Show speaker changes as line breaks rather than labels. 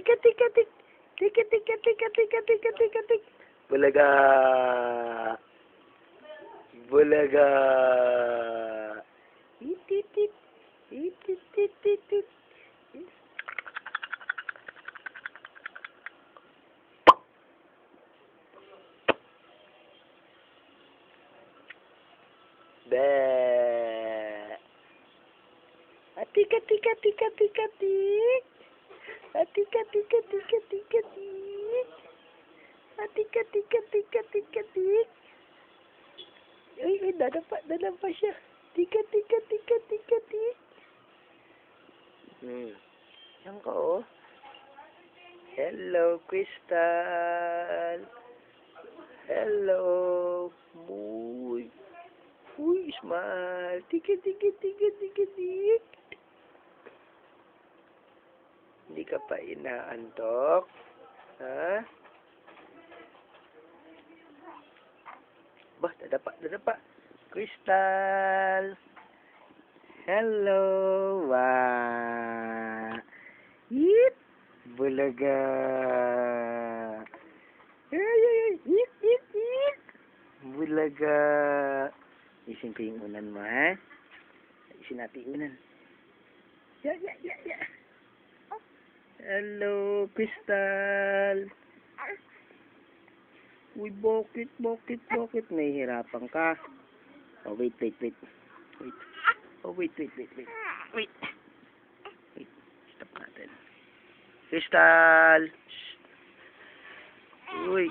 Tika, tika, tik. Tika, tika, tika, tika, tika, tika, tik. Bulaga. Bulaga. Ititit. Ititititit. Be. Tika, tika, tika, tika, tik. Tika, tika, tika, tika, tik. Tika, tika, tika, tika, tik. Ay, dadapa siya. Tika, tika, tika, tika, tik. Yan ka, oh. Hello, Crystal. Hello, boy. Uy, smile. Tika, tika, tika, tika, tik. Hindi ka pa inaantok? Ha? Bah, dadapa. Crystal. Hello. Wah. Yit. Bulaga. Ay. Yit. Bulaga. Isin ko yung unan mo, ha? Isin natin yung unan. Ya. Hello, Crystal. Uy, bakit? Nahihirapan ka. Oh, wait. Oh, wait. Wait. Stop natin. Crystal. Shh. Uy.